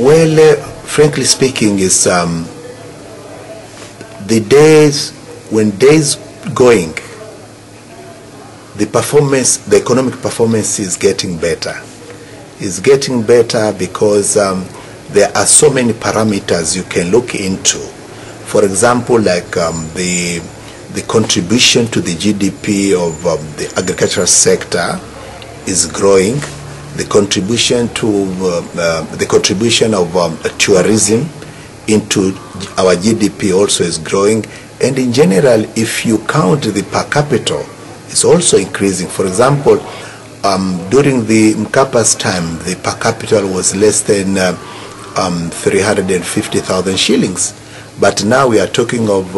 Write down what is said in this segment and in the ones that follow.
Well, frankly speaking, is the days when days going, the performance, the economic performance is getting better. It's getting better because there are so many parameters you can look into. For example, like the contribution to the GDP of the agricultural sector is growing. The contribution to tourism into our GDP also is growing, and in general, if you count the per capita, it's also increasing. For example, during the Mkapa's time, the per capita was less than 350,000 shillings, but now we are talking of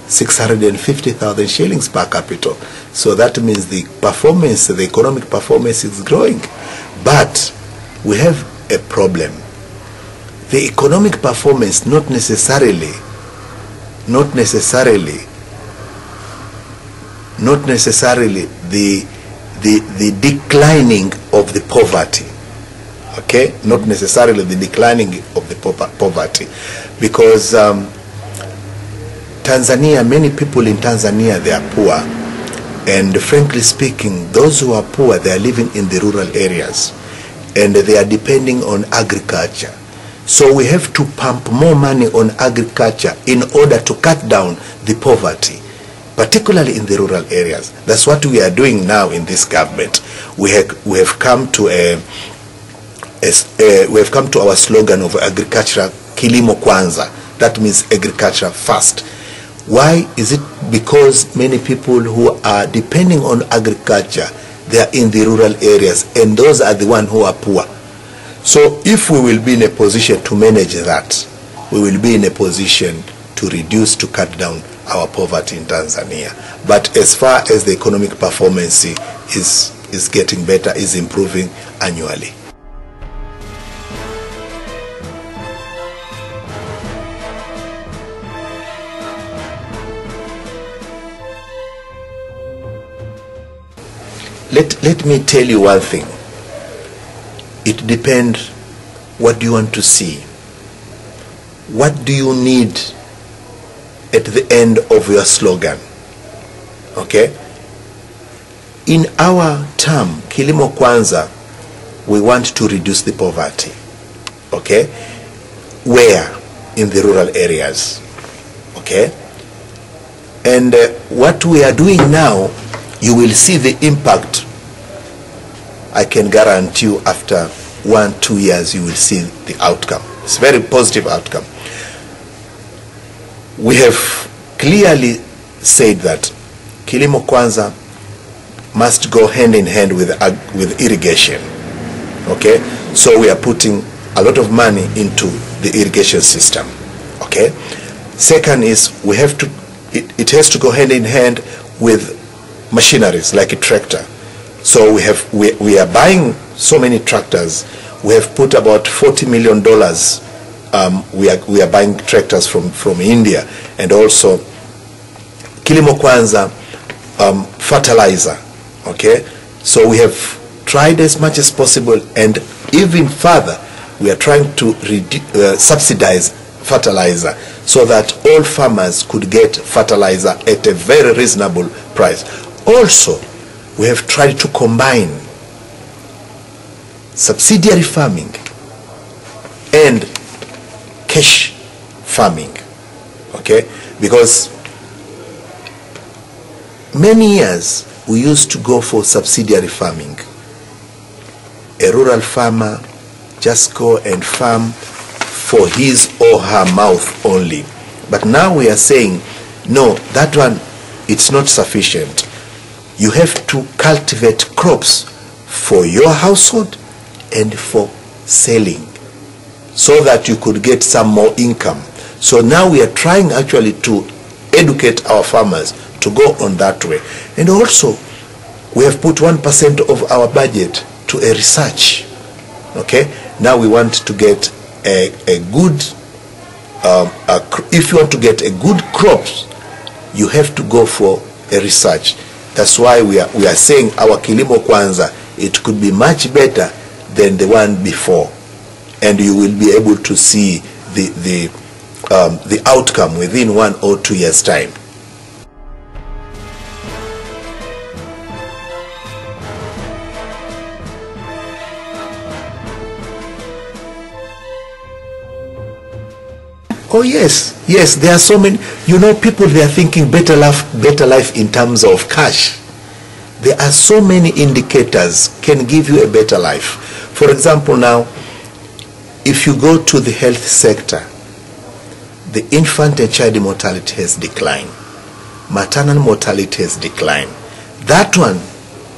650,000 shillings per capita. So that means the performance, the economic performance is growing. But we have a problem. The economic performance not necessarily the declining of the poverty. Okay, not necessarily the declining of the poverty, because Tanzania, many people in Tanzania, they are poor, and frankly speaking, those who are poor, they are living in the rural areas, and they are depending on agriculture. So we have to pump more money on agriculture in order to cut down the poverty, particularly in the rural areas. That's what we are doing now in this government. We have come to our slogan of agriculture kilimo kwanza. That means agriculture first. Why is it? Because many people who are depending on agriculture, they are in the rural areas, and those are the ones who are poor. So if we will be in a position to manage that, we will be in a position to reduce, to cut down our poverty in Tanzania. But as far as the economic performance is getting better, is improving annually. Let me tell you one thing. It depends what do you want to see. What do you need at the end of your slogan? Okay? In our term, Kilimo Kwanza, we want to reduce the poverty. Okay? Where? In the rural areas. Okay? And what we are doing now, you will see the impact. I can guarantee you after 1-2 years you will see the outcome. It's a very positive outcome. We have clearly said that Kilimo Kwanza must go hand in hand with irrigation. Okay? So we are putting a lot of money into the irrigation system. Okay? Second is we have to, it has to go hand in hand with machineries like a tractor. So we are buying so many tractors. We have put about $40 million. We are buying tractors from India, and also Kilimo Kwanza fertilizer. Okay, so we have tried as much as possible, and even further, we are trying to subsidize fertilizer so that all farmers could get fertilizer at a very reasonable price. Also, we have tried to combine subsidiary farming and cash farming. Okay? Because many years we used to go for subsidiary farming. A rural farmer just go and farm for his or her mouth only. But now we are saying, no, that one, it's not sufficient. You have to cultivate crops for your household and for selling, so that you could get some more income. So now we are trying actually to educate our farmers to go on that way. And also, we have put 1% of our budget to a research. Okay? Now we want to get a good, if you want to get a good crops, you have to go for a research. That's why we are saying our Kilimo Kwanza, it could be much better than the one before. and you will be able to see the outcome within 1 or 2 years' time. Oh yes, yes, there are so many, people, they are thinking better life in terms of cash. There are so many indicators can give you a better life. For example, now, if you go to the health sector, the infant and child mortality has declined. Maternal mortality has declined. That one,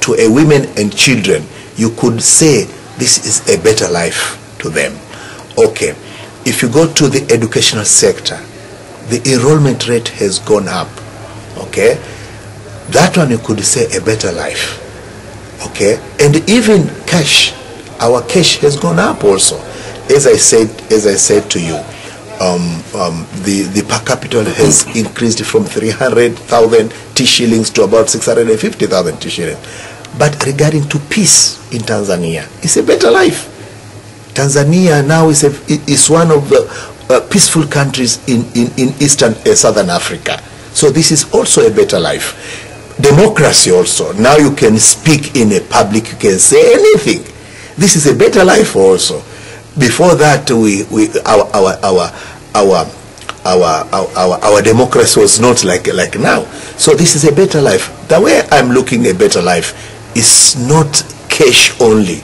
to a women and children, you could say this is a better life to them. Okay. If you go to the educational sector, the enrollment rate has gone up. Okay. That one you could say a better life. Okay. And even cash, our cash has gone up also. As I said to you, the per capita has increased from 300,000 T shillings to about 650,000 T shillings. But regarding to peace in Tanzania, it's a better life. Tanzania now is one of the peaceful countries in Eastern Southern Africa. So this is also a better life. Democracy also. Now you can speak in a public, you can say anything. This is a better life also. Before that, our democracy was not like now. So this is a better life. The way I'm looking at a better life is not cash only.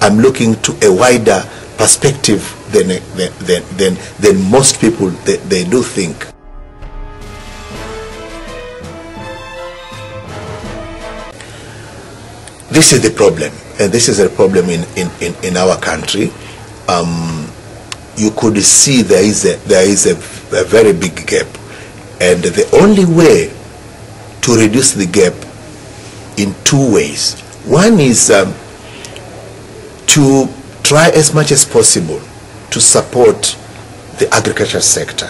I'm looking to a wider perspective than most people they do think. This is the problem, and this is a problem in our country. You could see there is a very big gap, and the only way to reduce the gap in 2 ways. One is to try as much as possible to support the agriculture sector.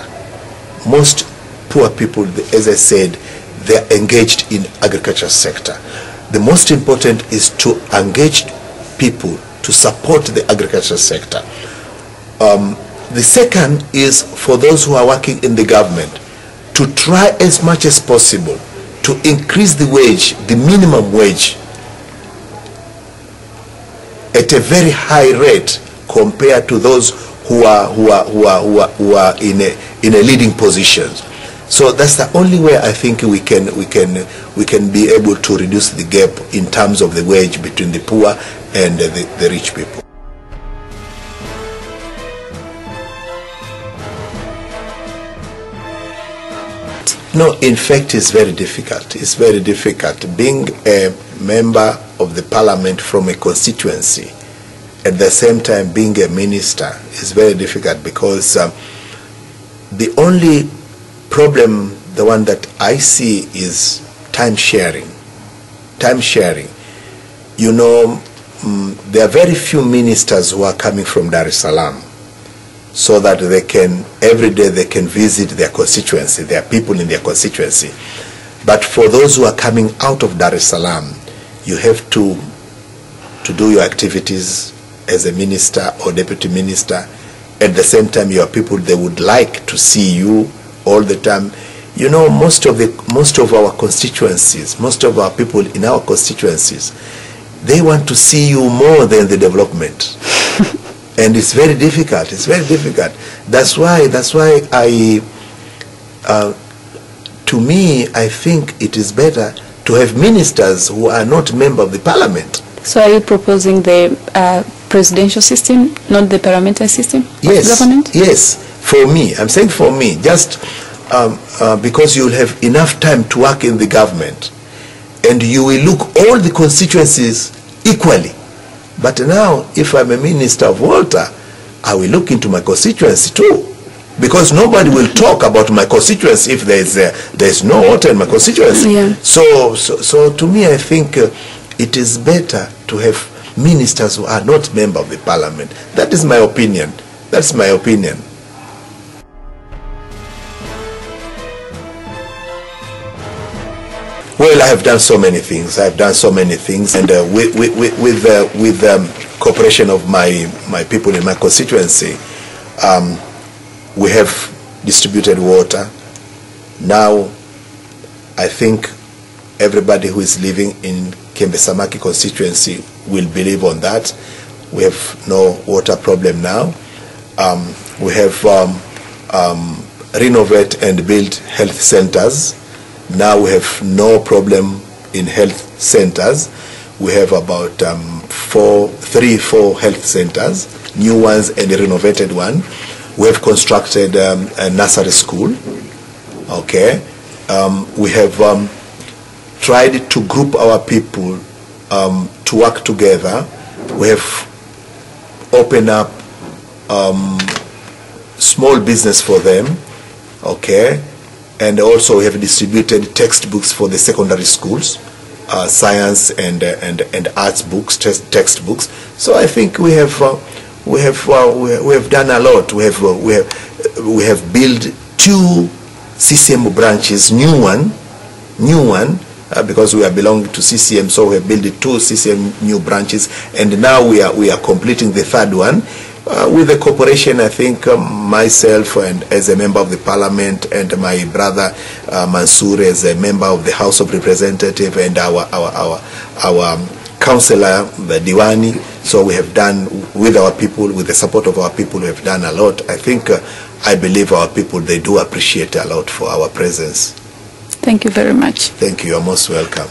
Most poor people, as I said, they are engaged in agriculture sector. The most important is to engage people to support the agriculture sector. The second is for those who are working in the government to try as much as possible to increase the wage, the minimum wage, at a very high rate compared to those who are in a leading positions. So that's the only way I think we can be able to reduce the gap in terms of the wage between the poor and the rich people. No, in fact, it's very difficult. It's very difficult. Being a member of the parliament from a constituency, at the same time being a minister, is very difficult because the only problem, the one that I see, is time sharing. Time sharing. You know, there are very few ministers who are coming from Dar es Salaam, so that they can, every day they can visit their constituency, their people in their constituency. But for those who are coming out of Dar es Salaam, you have to do your activities as a minister or deputy minister. At the same time, your people, they would like to see you all the time. You know, most of our constituencies, most of our people in our constituencies, they want to see you more than the development. And it's very difficult. It's very difficult. That's why to me, I think it is better to have ministers who are not members of the parliament. So are you proposing the presidential system, not the parliamentary system of government? Yes, for me. I'm saying for me, just because you will have enough time to work in the government, and you will look all the constituencies equally. But now, if I'm a minister of water, I will look into my constituency too, because nobody will talk about my constituency if there's no water in my constituency. Yeah. So to me, I think it is better to have ministers who are not members of the parliament. That is my opinion. That's my opinion. Well, I have done so many things. I've done so many things, and with cooperation of my people in my constituency, we have distributed water. Now, I think everybody who is living in Kembesamaki constituency will believe on that. We have no water problem now. We have renovate and build health centers. Now we have no problem in health centers. We have about 3-4 health centers, new ones and a renovated one. We have constructed a nursery school. Okay. We have tried to group our people to work together. We have opened up small business for them, okay, and also we have distributed textbooks for the secondary schools, science and arts books, textbooks. So I think we have done a lot. We have built 2 CCM branches, new one. Because we are belonging to CCM, so we have built 2 CCM new branches, and now we are completing the 3rd one with the cooperation. I think myself and as a member of the Parliament, and my brother Mansour as a member of the House of Representatives, and our councillor, the Diwani. So we have done with our people, with the support of our people, we have done a lot. I think I believe our people, they do appreciate a lot for our presence. Thank you very much. Thank you. You're most welcome.